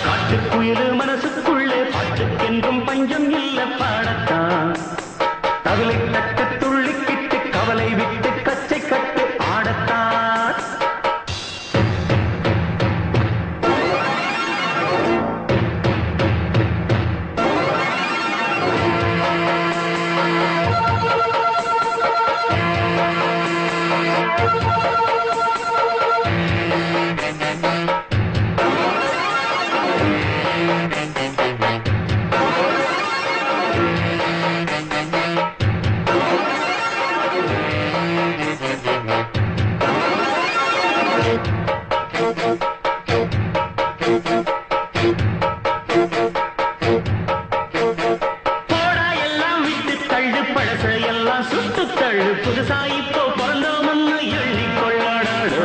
காட்டுக்குயிலு மனசுக்குள்ளே பாட்டுக்கென்றும் பஞ்சம் இல்ல பாடத்தான் தவிலை தட்டு துள்ளிக்கிட்டு கவலை விட்டு கச்சை கட்டு ஆடத்தான் புதுசாய் இப்போ பிறந்தோம்னு எண்ணிக்கொள்ளாடாடு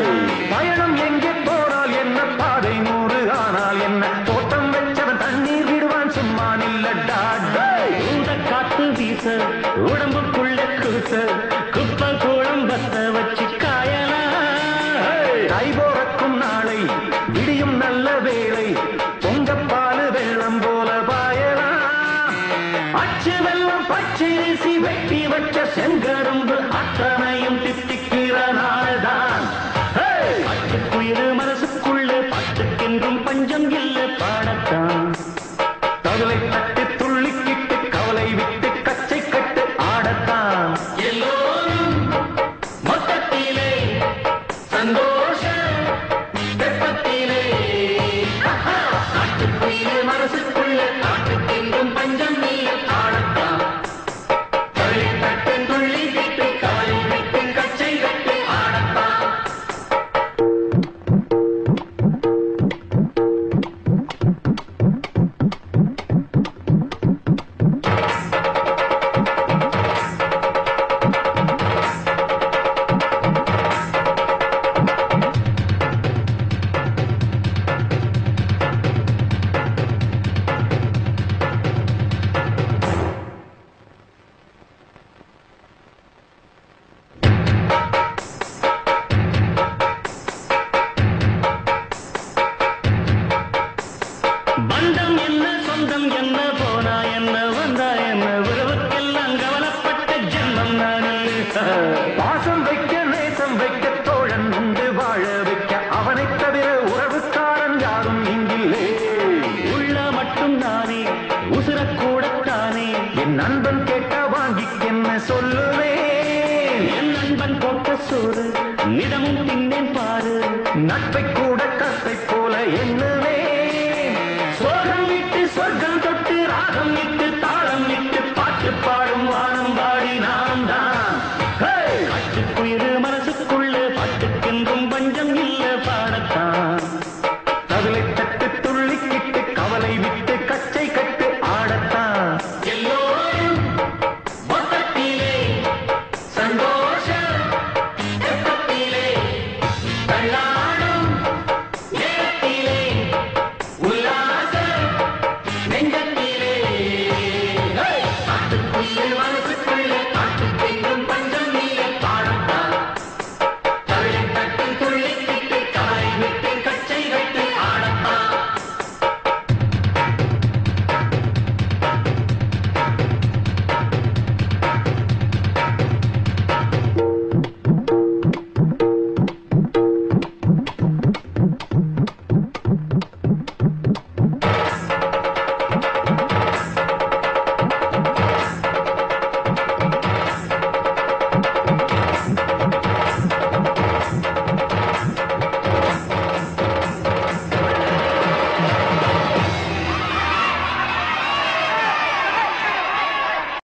பயணம் எங்கே போனால் என்ன பாதை 100 ஆனால் என்ன தோட்டம் வச்சவன் தண்ணீர் விடுவான் சும்மா நில்லடா ஊத காத்து வீச உடம்புக்குள்ள கூச குப்பை கூடம் பத்த வச்சு காயலாம் கை போறக்கும் நாளை விடியும் நல்ல வேளை பொங்கப்பாலு வெள்ளம் போல பாயலாம் அச்சு வெள்ளம் பச்சை அரிசி வெட்டி வச்ச செங்கரும்பு அத்தனையும் தித்திக்கிற நாள்தான் காட்டுக்குயிலு மனசுக்குள்ளே பாட்டுக்கென்றும் பஞ்சம் இல்லை பாடத்தான் தவிலை தட்டு துள்ளிக்கிட்டு கவலை விட்டு கச்சை கட்டு ஆடத்தான் எல்லோரும் மொத்தத்திலே சந்தோஷ வெப்பத்திலே காட்டுக்குயிலு மனசுக்குள்ளே பாட்டுக்கென்றும் பஞ்சம் இல்லை பாடத்தான் தவிலை தட்டு துள்ளிக்கிட்டு கவலை விட்டு கச்சை கட்டு ஆடத்தான் பந்தம் என்ன சொந்தம் என்ன போனா என்ன வந்தா என்ன உறவுக்கெல்லாம் கவலைப்பட்ட ஜென்மம் நானே பாசம் வைக்க நேசம் வைக்க தோழன் உண்டு வாழ வைக்க அவனைத் தவிர உறவுக்காரன் யாரும் இங்கில்லே உள்ள மட்டும் நானே உசுரக்கூடத்தானே என் நண்பன் கேட்டா வாங்கிக்கென்ன சொல்லுவேன் என் நண்பன் போட்ட சோறு நிதமும் தின்னேன் பாரு நட்பை கூட கத்தை போல என்ன